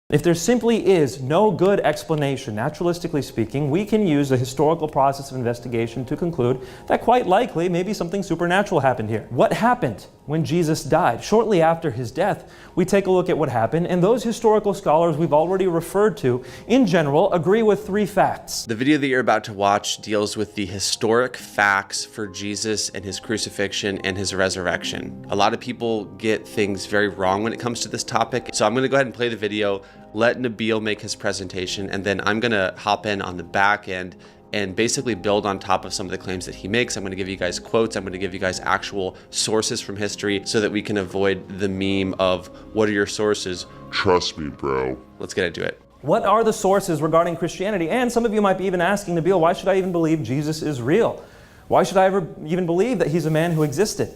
If there simply is no good explanation, naturalistically speaking, we can use the historical process of investigation to conclude that quite likely maybe something supernatural happened here. What happened when Jesus died? Shortly after his death, we take a look at what happened, and those historical scholars we've already referred to, in general, agree with three facts. The video that you're about to watch deals with the historic facts for Jesus and his crucifixion and his resurrection. A lot of people get things very wrong when it comes to this topic, so I'm going to go ahead and play the video, let Nabil make his presentation, and then I'm going to hop in on the back end and basically build on top of some of the claims that he makes. I'm going to give you guys quotes. I'm going to give you guys actual sources from history so that we can avoid the meme of, what are your sources? Trust me, bro. Let's get into it. What are the sources regarding Christianity? And some of you might be even asking, Nabil, why should I even believe Jesus is real? Why should I ever even believe that he's a man who existed?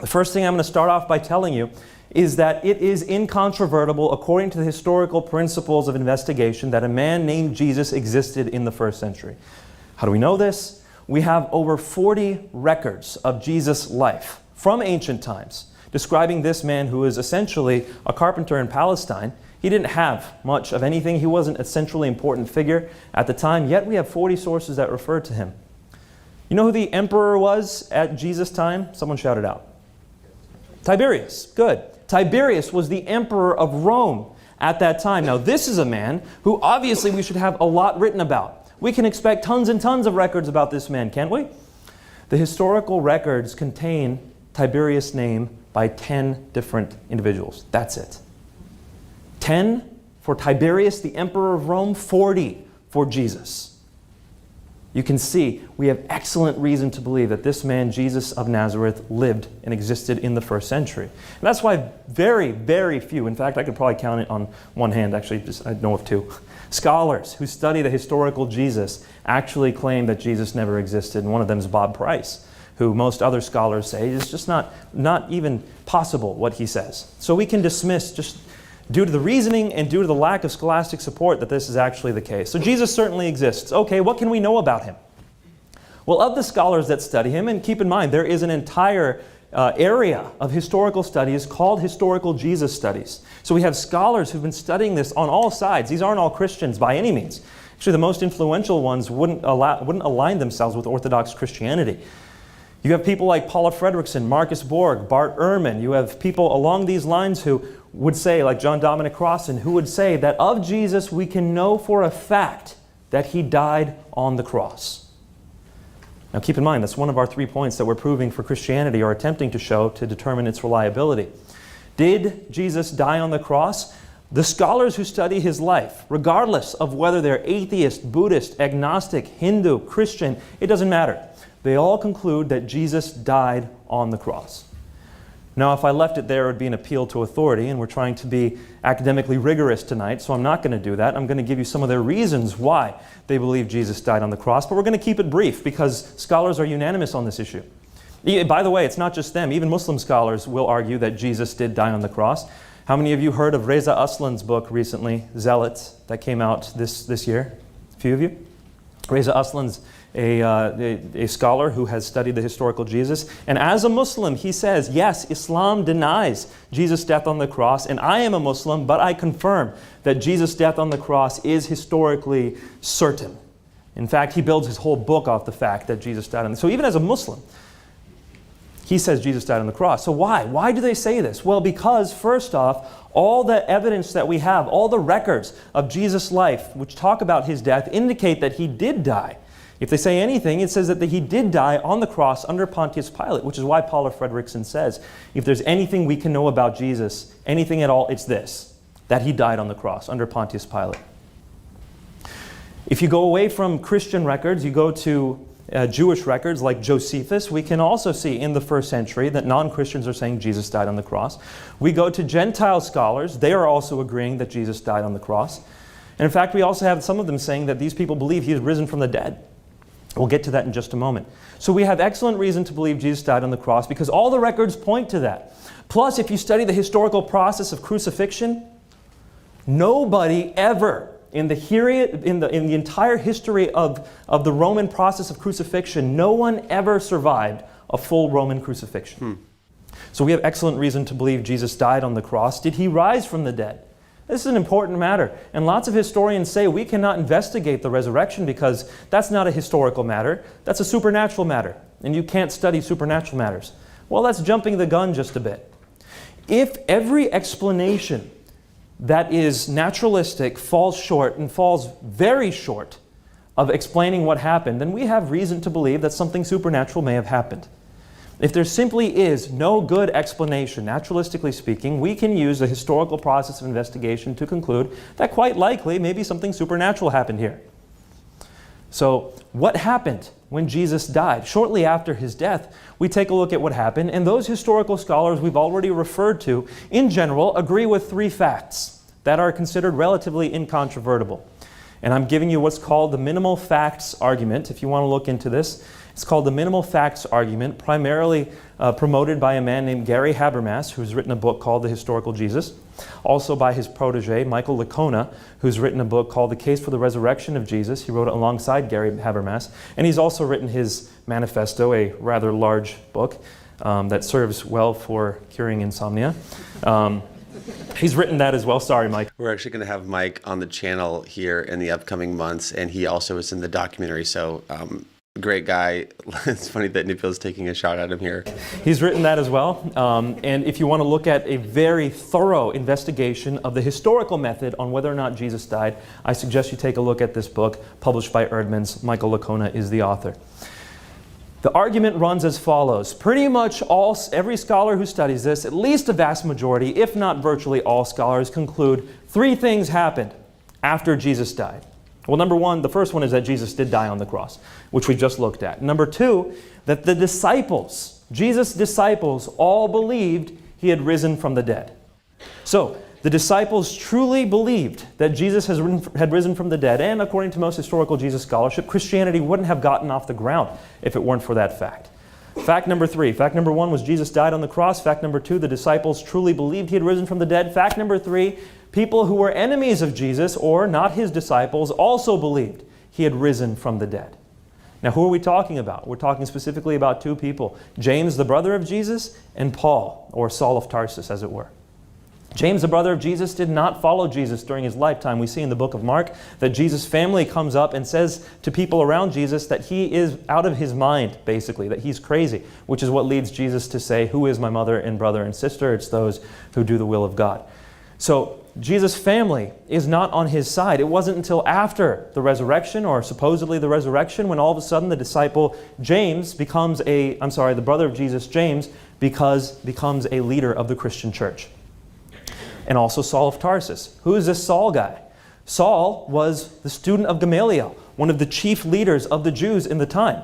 The first thing I'm going to start off by telling you is that it is incontrovertible, according to the historical principles of investigation, that a man named Jesus existed in the first century. How do we know this? We have over 40 records of Jesus' life from ancient times, describing this man who is essentially a carpenter in Palestine. He didn't have much of anything. He wasn't a centrally important figure at the time, yet we have 40 sources that refer to him. You know who the emperor was at Jesus' time? Someone shout it out. Tiberius. Good. Tiberius was the emperor of Rome at that time. Now, this is a man who obviously we should have a lot written about. We can expect tons and tons of records about this man, can't we? The historical records contain Tiberius' name by 10 different individuals. That's it. 10 for Tiberius, the emperor of Rome, 40 for Jesus. You can see we have excellent reason to believe that this man, Jesus of Nazareth, lived and existed in the first century. And that's why very, very few, in fact, I could probably count it on one hand, actually, I know of two, scholars who study the historical Jesus actually claim that Jesus never existed. And one of them is Bob Price, who most other scholars say is just not even possible what he says. So we can dismiss, just due to the reasoning and due to the lack of scholastic support, that this is actually the case. So Jesus certainly exists. Okay, what can we know about him? Well, of the scholars that study him, and keep in mind, there is an entire area of historical studies called historical Jesus studies. So we have scholars who've been studying this on all sides. These aren't all Christians by any means. Actually, the most influential ones wouldn't align themselves with Orthodox Christianity. You have people like Paula Fredrickson, Marcus Borg, Bart Ehrman. You have people along these lines who would say, like John Dominic Crossan, who would say that of Jesus we can know for a fact that he died on the cross. Now keep in mind, that's one of our 3 points that we're proving for Christianity, or attempting to show to determine its reliability. Did Jesus die on the cross? The scholars who study his life, regardless of whether they're atheist, Buddhist, agnostic, Hindu, Christian, it doesn't matter. They all conclude that Jesus died on the cross. Now, if I left it there, it would be an appeal to authority, and we're trying to be academically rigorous tonight, so I'm not going to do that. I'm going to give you some of their reasons why they believe Jesus died on the cross, but we're going to keep it brief because scholars are unanimous on this issue. By the way, it's not just them. Even Muslim scholars will argue that Jesus did die on the cross. How many of you heard of Reza Aslan's book recently, Zealots, that came out this year? A few of you? Reza Aslan's a scholar who has studied the historical Jesus. And as a Muslim, he says, yes, Islam denies Jesus' death on the cross, and I am a Muslim, but I confirm that Jesus' death on the cross is historically certain. In fact, he builds his whole book off the fact that Jesus died on the cross. So even as a Muslim, he says Jesus died on the cross. So why? Why do they say this? Well, because first off, all the evidence that we have, all the records of Jesus' life which talk about his death indicate that he did die. If they say anything, it says that he did die on the cross under Pontius Pilate, which is why Paula Fredrickson says, if there's anything we can know about Jesus, anything at all, it's this, that he died on the cross under Pontius Pilate. If you go away from Christian records, you go to Jewish records like Josephus, we can also see in the first century that non-Christians are saying Jesus died on the cross. We go to Gentile scholars, they are also agreeing that Jesus died on the cross. And in fact, we also have some of them saying that these people believe he is risen from the dead. We'll get to that in just a moment. So we have excellent reason to believe Jesus died on the cross because all the records point to that. Plus, if you study the historical process of crucifixion, nobody ever in the entire history of the Roman process of crucifixion, no one ever survived a full Roman crucifixion. So we have excellent reason to believe Jesus died on the cross. Did he rise from the dead? This is an important matter, and lots of historians say we cannot investigate the resurrection because that's not a historical matter, that's a supernatural matter, and you can't study supernatural matters. Well, that's jumping the gun just a bit. If every explanation that is naturalistic falls short and falls very short of explaining what happened, then we have reason to believe that something supernatural may have happened. If there simply is no good explanation, naturalistically speaking, we can use the historical process of investigation to conclude that quite likely maybe something supernatural happened here. So what happened when Jesus died? Shortly after his death, we take a look at what happened, and those historical scholars we've already referred to, in general, agree with three facts that are considered relatively incontrovertible. And I'm giving you what's called the minimal facts argument, if you want to look into this. It's called the minimal facts argument, primarily promoted by a man named Gary Habermas, who's written a book called The Historical Jesus. Also by his protege, Michael Licona, who's written a book called The Case for the Resurrection of Jesus. He wrote it alongside Gary Habermas. And he's also written his manifesto, a rather large book that serves well for curing insomnia. He's written that as well. Sorry, Mike. We're actually going to have Mike on the channel here in the upcoming months, and he also is in the documentary, so great guy. It's funny that Nabil's taking a shot at him here. He's written that as well. And if you want to look at a very thorough investigation of the historical method on whether or not Jesus died, I suggest you take a look at this book published by Eerdmans. Michael Licona is the author. The argument runs as follows. Pretty much every scholar who studies this, at least a vast majority, if not virtually all scholars, conclude three things happened after Jesus died. Well, number one, the first one is that Jesus did die on the cross, which we just looked at. Number two, that the disciples, Jesus' disciples, all believed he had risen from the dead. So, the disciples truly believed that Jesus had risen from the dead, and according to most historical Jesus scholarship, Christianity wouldn't have gotten off the ground if it weren't for that fact. Fact number three. Fact number one was Jesus died on the cross. Fact number two, the disciples truly believed he had risen from the dead. Fact number three, people who were enemies of Jesus, or not his disciples, also believed he had risen from the dead. Now, who are we talking about? We're talking specifically about two people, James, the brother of Jesus, and Paul, or Saul of Tarsus, as it were. James, the brother of Jesus, did not follow Jesus during his lifetime. We see in the book of Mark that Jesus' family comes up and says to people around Jesus that he is out of his mind, basically, that he's crazy, which is what leads Jesus to say, "Who is my mother and brother and sister?" It's those who do the will of God. So Jesus' family is not on his side. It wasn't until after the resurrection, or supposedly the resurrection, when all of a sudden the disciple James the brother of Jesus, James, becomes a leader of the Christian church. And also Saul of Tarsus. Who is this Saul guy? Saul was the student of Gamaliel, one of the chief leaders of the Jews in the time.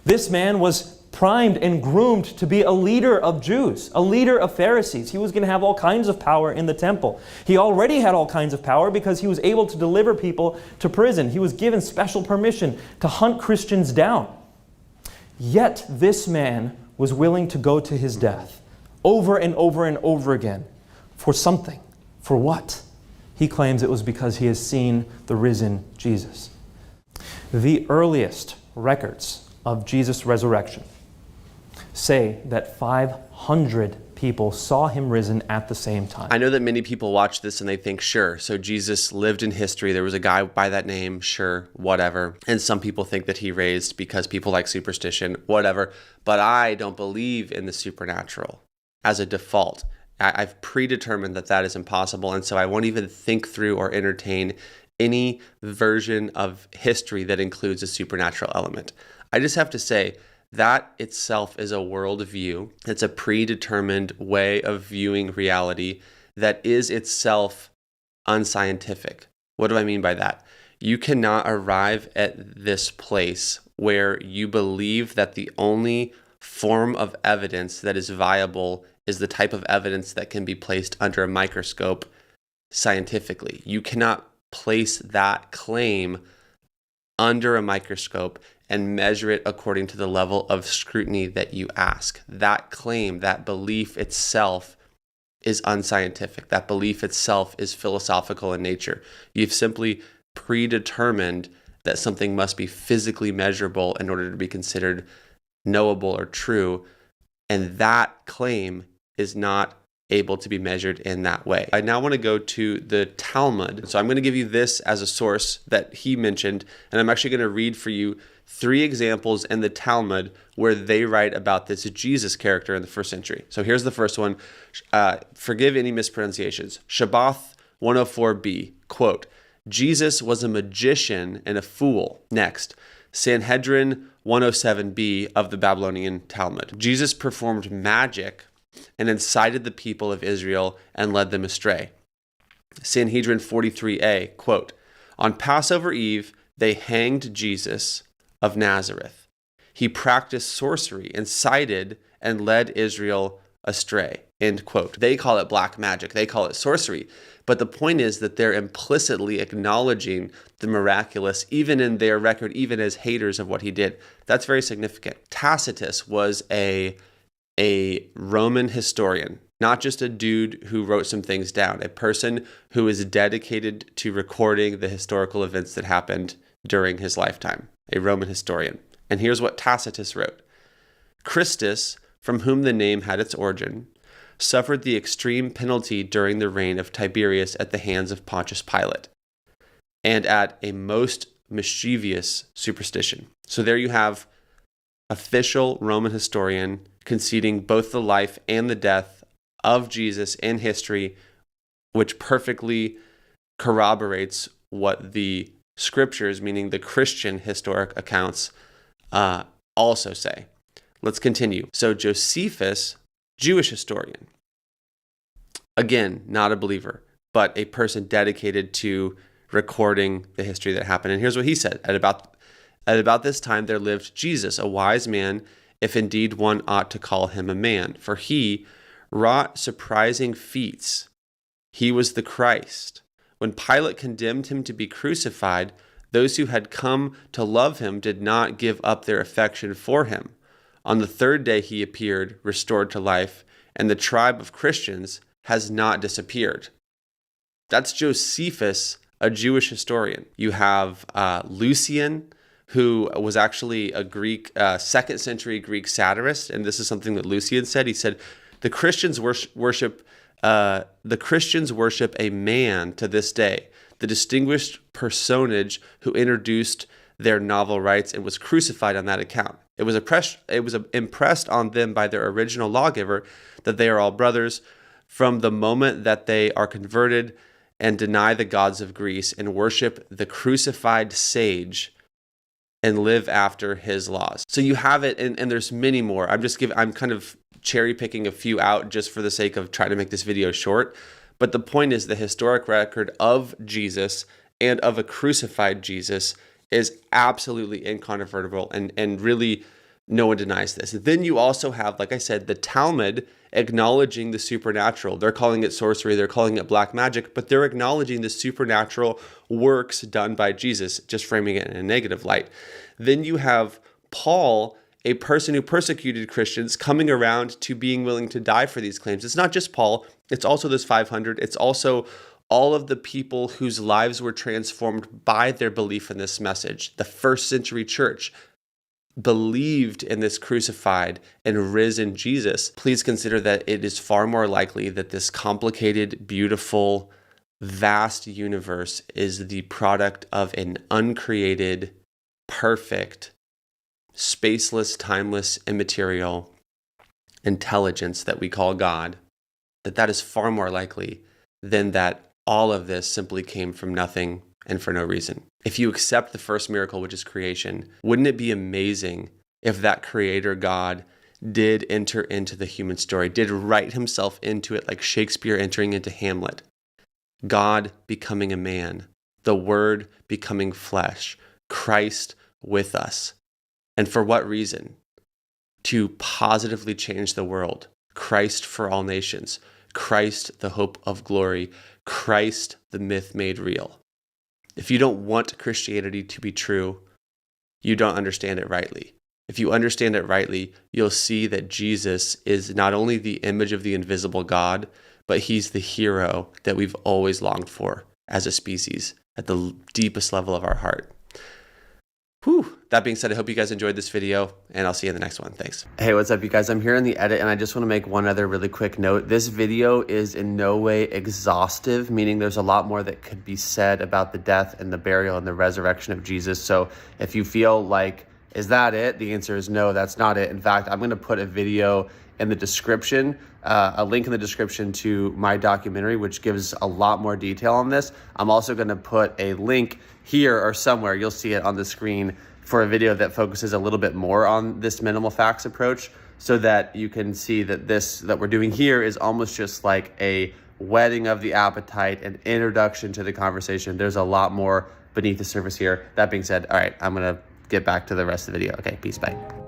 This man was primed and groomed to be a leader of Jews, a leader of Pharisees. He was going to have all kinds of power in the temple. He already had all kinds of power because he was able to deliver people to prison. He was given special permission to hunt Christians down. Yet this man was willing to go to his death over and over and over again. For something. For what? He claims it was because he has seen the risen Jesus. The earliest records of Jesus' resurrection say that 500 people saw him risen at the same time. I know that many people watch this and they think, sure, so Jesus lived in history. There was a guy by that name, sure, whatever. And some people think that he raised because people like superstition, whatever. But I don't believe in the supernatural as a default. I've predetermined that that is impossible, and so I won't even think through or entertain any version of history that includes a supernatural element. I just have to say that itself is a worldview. It's a predetermined way of viewing reality that is itself unscientific. What do I mean by that? You cannot arrive at this place where you believe that the only form of evidence that is viable is the type of evidence that can be placed under a microscope scientifically. You cannot place that claim under a microscope and measure it according to the level of scrutiny that you ask. That claim, that belief itself is unscientific. That belief itself is philosophical in nature. You've simply predetermined that something must be physically measurable in order to be considered knowable or true, and that claim is not able to be measured in that way. I now want to go to the Talmud. So I'm going to give you this as a source that he mentioned, and I'm actually going to read for you 3 examples in the Talmud where they write about this Jesus character in the first century. So here's the first one. Forgive any mispronunciations. Shabbath 104b, quote, Jesus was a magician and a fool. Next, Sanhedrin 107b of the Babylonian Talmud. Jesus performed magic and incited the people of Israel and led them astray. Sanhedrin 43a, quote, on Passover Eve, they hanged Jesus of Nazareth. He practiced sorcery, incited and led Israel astray, end quote. They call it black magic. They call it sorcery. But the point is that they're implicitly acknowledging the miraculous, even in their record, even as haters of what he did. That's very significant. Tacitus was a Roman historian, not just a dude who wrote some things down, a person who is dedicated to recording the historical events that happened during his lifetime, a Roman historian. And here's what Tacitus wrote. Christus, from whom the name had its origin, suffered the extreme penalty during the reign of Tiberius at the hands of Pontius Pilate, and at a most mischievous superstition. So there you have official Roman historian conceding both the life and the death of Jesus in history, which perfectly corroborates what the scriptures, meaning the Christian historic accounts, also say. Let's continue. So Josephus, Jewish historian, again, not a believer, but a person dedicated to recording the history that happened. And here's what he said. At about this time there lived Jesus, a wise man, if indeed one ought to call him a man, for he wrought surprising feats. He was the Christ. When Pilate condemned him to be crucified, those who had come to love him did not give up their affection for him. On the 3rd day he appeared, restored to life, and the tribe of Christians has not disappeared. That's Josephus, a Jewish historian. You have Lucian, who was actually a Greek, 2nd century Greek satirist, and this is something that Lucian said. He said, the Christians worship a man to this day, the distinguished personage who introduced their novel rites and was crucified on that account. It was impressed on them by their original lawgiver that they are all brothers from the moment that they are converted and deny the gods of Greece and worship the crucified sage and live after his laws. So you have it, and there's many more. I'm kind of cherry picking a few out just for the sake of trying to make this video short. But the point is the historic record of Jesus and of a crucified Jesus is absolutely incontrovertible, and really no one denies this. Then you also have, like I said, the Talmud acknowledging the supernatural. They're calling it sorcery, they're calling it black magic, but they're acknowledging the supernatural works done by Jesus, just framing it in a negative light. Then you have Paul, a person who persecuted Christians, coming around to being willing to die for these claims. It's not just Paul, it's also those 500, it's also all of the people whose lives were transformed by their belief in this message. The 1st century church believed in this crucified and risen Jesus. Please consider that it is far more likely that this complicated, beautiful, vast universe is the product of an uncreated, perfect, spaceless, timeless, immaterial intelligence that we call God, that is far more likely than that all of this simply came from nothing and for no reason. If you accept the first miracle, which is creation, wouldn't it be amazing if that creator God did enter into the human story, did write himself into it like Shakespeare entering into Hamlet? God becoming a man, the Word becoming flesh, Christ with us. And for what reason? To positively change the world. Christ for all nations. Christ, the hope of glory. Christ, the myth made real. If you don't want Christianity to be true, you don't understand it rightly. If you understand it rightly, you'll see that Jesus is not only the image of the invisible God, but he's the hero that we've always longed for as a species at the deepest level of our heart. Whew. That being said, I hope you guys enjoyed this video, and I'll see you in the next one. Thanks. Hey, what's up, you guys? I'm here in the edit, and I just want to make one other really quick note. This video is in no way exhaustive, meaning there's a lot more that could be said about the death and the burial and the resurrection of Jesus. So if you feel like, is that it? The answer is no, that's not it. In fact, I'm going to put a video in the description, a link in the description to my documentary, which gives a lot more detail on this. I'm also going to put a link here or somewhere, you'll see it on the screen, for a video that focuses a little bit more on this minimal facts approach, so that you can see that this that we're doing here is almost just like a whetting of the appetite, an introduction to the conversation. There's a lot more beneath the surface here. That being said, all right, I'm gonna get back to the rest of the video. Okay, peace, bye.